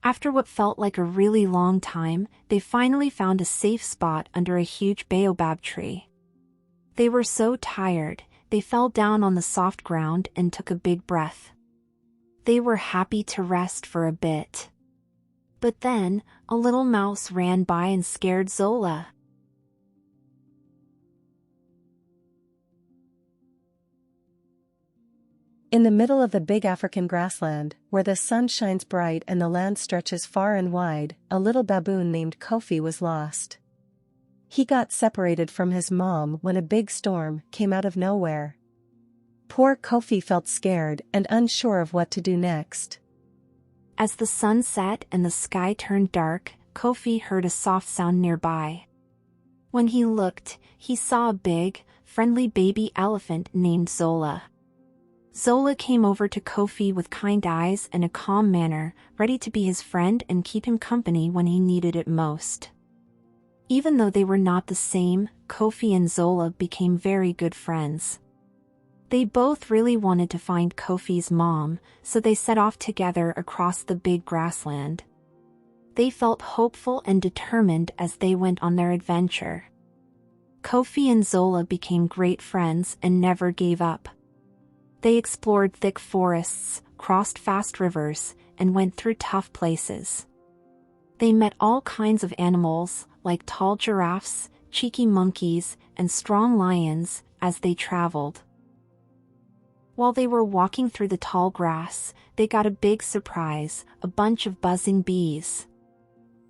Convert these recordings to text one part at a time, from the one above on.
After what felt like a really long time, they finally found a safe spot under a huge baobab tree. They were so tired, they fell down on the soft ground and took a big breath. They were happy to rest for a bit. But then, a little mouse ran by and scared Zola. In the middle of the big African grassland, where the sun shines bright and the land stretches far and wide, a little baboon named Kofi was lost. He got separated from his mom when a big storm came out of nowhere. Poor Kofi felt scared and unsure of what to do next. As the sun set and the sky turned dark, Kofi heard a soft sound nearby. When he looked, he saw a big, friendly baby elephant named Zola. Zola came over to Kofi with kind eyes and a calm manner, ready to be his friend and keep him company when he needed it most. Even though they were not the same, Kofi and Zola became very good friends. They both really wanted to find Kofi's mom, so they set off together across the big grassland. They felt hopeful and determined as they went on their adventure. Kofi and Zola became great friends and never gave up. They explored thick forests, crossed fast rivers, and went through tough places. They met all kinds of animals, like tall giraffes, cheeky monkeys, and strong lions, as they traveled. While they were walking through the tall grass, they got a big surprise, a bunch of buzzing bees.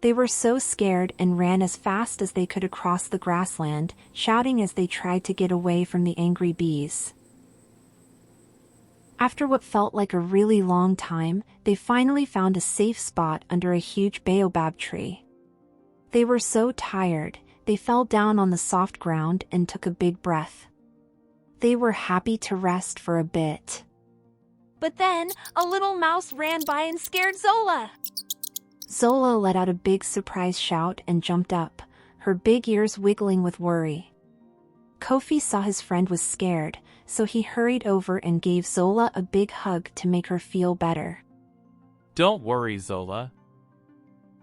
They were so scared and ran as fast as they could across the grassland, shouting as they tried to get away from the angry bees. After what felt like a really long time, they finally found a safe spot under a huge baobab tree. They were so tired, they fell down on the soft ground and took a big breath. They were happy to rest for a bit. But then, a little mouse ran by and scared Zola. Zola let out a big surprise shout and jumped up, her big ears wiggling with worry. Kofi saw his friend was scared, so he hurried over and gave Zola a big hug to make her feel better. Don't worry, Zola.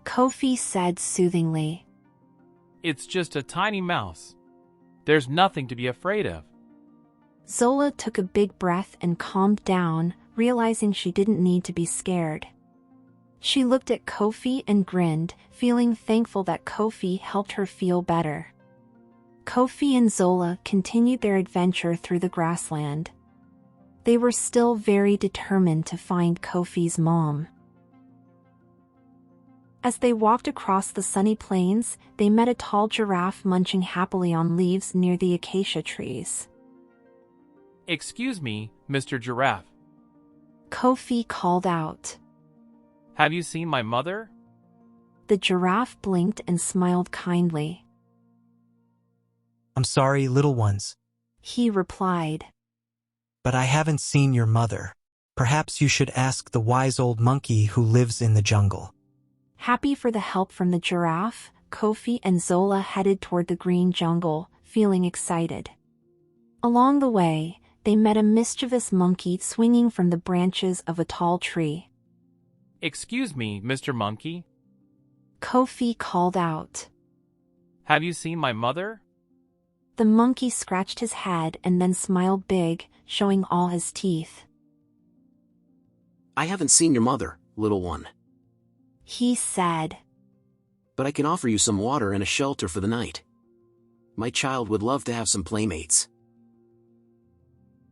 Kofi said soothingly. It's just a tiny mouse. There's nothing to be afraid of. Zola took a big breath and calmed down, realizing she didn't need to be scared. She looked at Kofi and grinned, feeling thankful that Kofi helped her feel better. Kofi and Zola continued their adventure through the grassland. They were still very determined to find Kofi's mom. As they walked across the sunny plains, they met a tall giraffe munching happily on leaves near the acacia trees. Excuse me, Mr. Giraffe. Kofi called out. Have you seen my mother? The giraffe blinked and smiled kindly. I'm sorry, little ones. He replied. But I haven't seen your mother. Perhaps you should ask the wise old monkey who lives in the jungle. Happy for the help from the giraffe, Kofi and Zola headed toward the green jungle, feeling excited. Along the way, they met a mischievous monkey swinging from the branches of a tall tree. Excuse me, Mr. Monkey. Kofi called out. Have you seen my mother? The monkey scratched his head and then smiled big, showing all his teeth. I haven't seen your mother, little one. He said. But I can offer you some water and a shelter for the night. My child would love to have some playmates.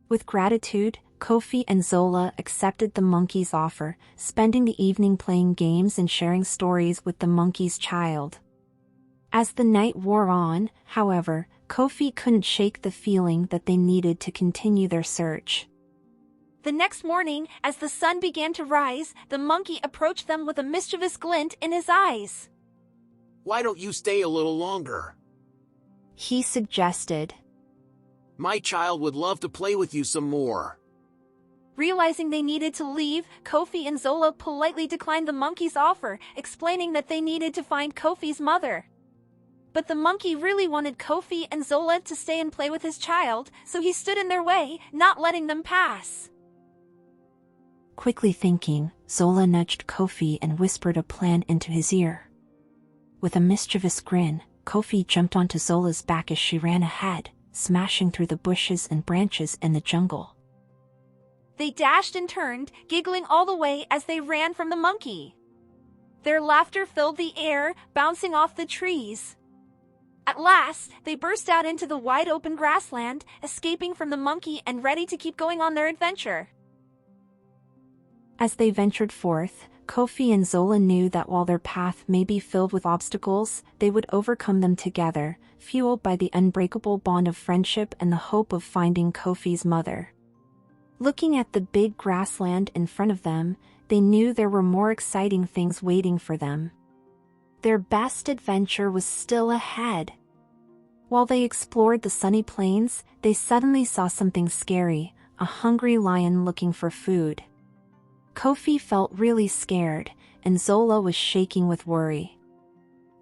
With gratitude, Kofi and Zola accepted the monkey's offer, spending the evening playing games and sharing stories with the monkey's child. As the night wore on, however, Kofi couldn't shake the feeling that they needed to continue their search. The next morning, as the sun began to rise, the monkey approached them with a mischievous glint in his eyes. Why don't you stay a little longer? He suggested. My child would love to play with you some more. Realizing they needed to leave, Kofi and Zola politely declined the monkey's offer, explaining that they needed to find Kofi's mother. But the monkey really wanted Kofi and Zola to stay and play with his child, so he stood in their way, not letting them pass. Quickly thinking, Zola nudged Kofi and whispered a plan into his ear. With a mischievous grin, Kofi jumped onto Zola's back as she ran ahead, smashing through the bushes and branches in the jungle. They dashed and turned, giggling all the way as they ran from the monkey. Their laughter filled the air, bouncing off the trees. At last, they burst out into the wide-open grassland, escaping from the monkey and ready to keep going on their adventure. As they ventured forth, Kofi and Zola knew that while their path may be filled with obstacles, they would overcome them together, fueled by the unbreakable bond of friendship and the hope of finding Kofi's mother. Looking at the big grassland in front of them, they knew there were more exciting things waiting for them. Their best adventure was still ahead. While they explored the sunny plains, they suddenly saw something scary, a hungry lion looking for food. Kofi felt really scared, and Zola was shaking with worry.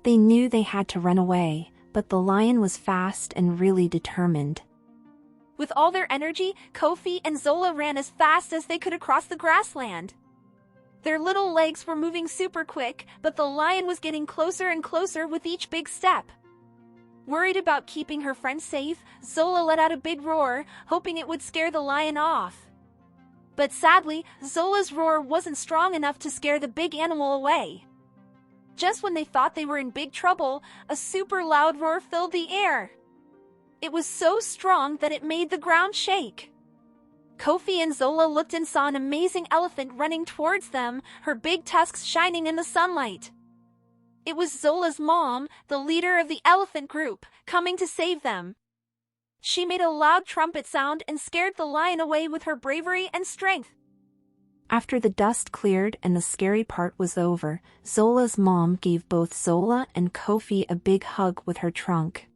They knew they had to run away, but the lion was fast and really determined. With all their energy, Kofi and Zola ran as fast as they could across the grassland. Their little legs were moving super quick, but the lion was getting closer and closer with each big step. Worried about keeping her friend safe, Zola let out a big roar, hoping it would scare the lion off. But sadly, Zola's roar wasn't strong enough to scare the big animal away. Just when they thought they were in big trouble, a super loud roar filled the air. It was so strong that it made the ground shake. Kofi and Zola looked and saw an amazing elephant running towards them, her big tusks shining in the sunlight. It was Zola's mom, the leader of the elephant group, coming to save them. She made a loud trumpet sound and scared the lion away with her bravery and strength. After the dust cleared and the scary part was over, Zola's mom gave both Zola and Kofi a big hug with her trunk.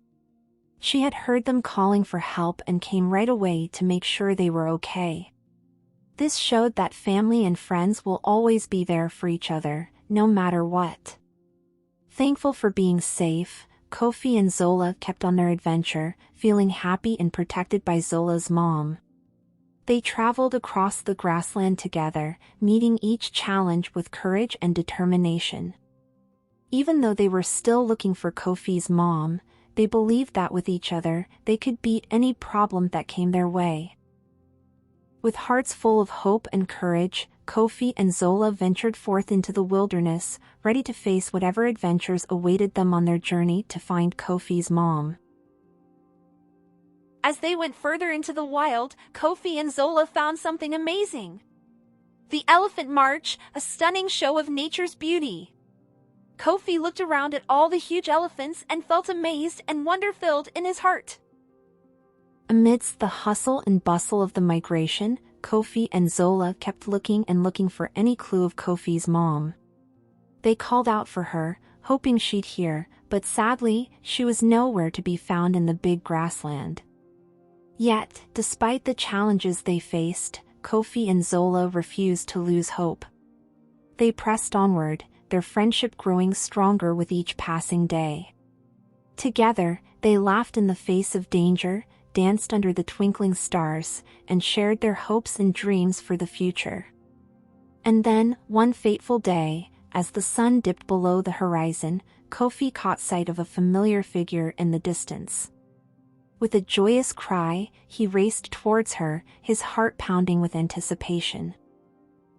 She had heard them calling for help and came right away to make sure they were okay. This showed that family and friends will always be there for each other, no matter what. Thankful for being safe, Kofi and Zola kept on their adventure, feeling happy and protected by Zola's mom. They traveled across the grassland together, meeting each challenge with courage and determination. Even though they were still looking for Kofi's mom, they believed that with each other, they could beat any problem that came their way. With hearts full of hope and courage, Kofi and Zola ventured forth into the wilderness, ready to face whatever adventures awaited them on their journey to find Kofi's mom. As they went further into the wild, Kofi and Zola found something amazing. The Elephant March, a stunning show of nature's beauty. Kofi looked around at all the huge elephants and felt amazed and wonder-filled in his heart. Amidst the hustle and bustle of the migration, Kofi and Zola kept looking and looking for any clue of Kofi's mom. They called out for her, hoping she'd hear, but sadly, she was nowhere to be found in the big grassland. Yet, despite the challenges they faced, Kofi and Zola refused to lose hope. They pressed onward, their friendship growing stronger with each passing day. Together, they laughed in the face of danger, danced under the twinkling stars, and shared their hopes and dreams for the future. And then, one fateful day, as the sun dipped below the horizon, Kofi caught sight of a familiar figure in the distance. With a joyous cry, he raced towards her, his heart pounding with anticipation.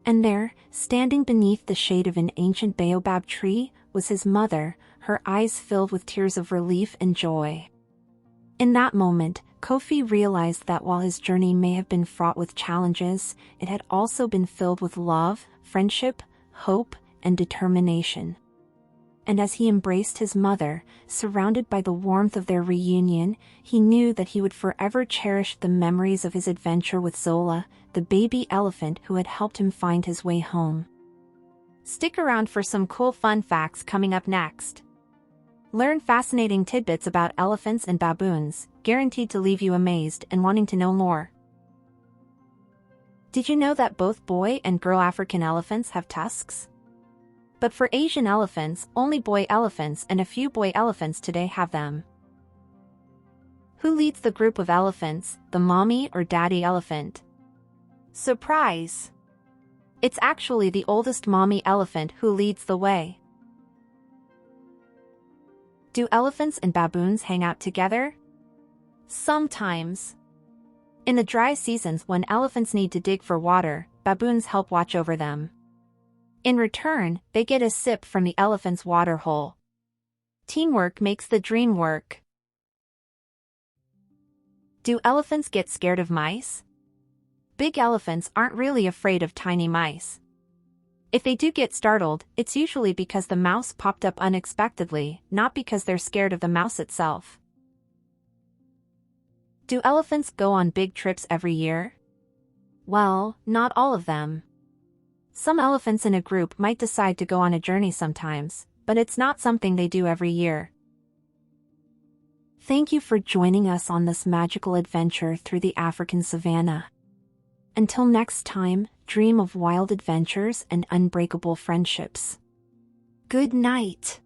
And there, standing beneath the shade of an ancient baobab tree, was his mother, her eyes filled with tears of relief and joy. In that moment, Kofi realized that while his journey may have been fraught with challenges, it had also been filled with love, friendship, hope, and determination. And as he embraced his mother, surrounded by the warmth of their reunion, he knew that he would forever cherish the memories of his adventure with Zola, the baby elephant who had helped him find his way home. Stick around for some cool fun facts coming up next. Learn fascinating tidbits about elephants and baboons, guaranteed to leave you amazed and wanting to know more. Did you know that both boy and girl African elephants have tusks? But for Asian elephants, only boy elephants and a few boy elephants today have them. Who leads the group of elephants, the mommy or daddy elephant? Surprise! It's actually the oldest mommy elephant who leads the way. Do elephants and baboons hang out together? Sometimes. In the dry seasons when elephants need to dig for water, baboons help watch over them. In return, they get a sip from the elephant's water hole. Teamwork makes the dream work. Do elephants get scared of mice? Big elephants aren't really afraid of tiny mice. If they do get startled, it's usually because the mouse popped up unexpectedly, not because they're scared of the mouse itself. Do elephants go on big trips every year? Well, not all of them. Some elephants in a group might decide to go on a journey sometimes, but it's not something they do every year. Thank you for joining us on this magical adventure through the African savanna. Until next time, dream of wild adventures and unbreakable friendships. Good night.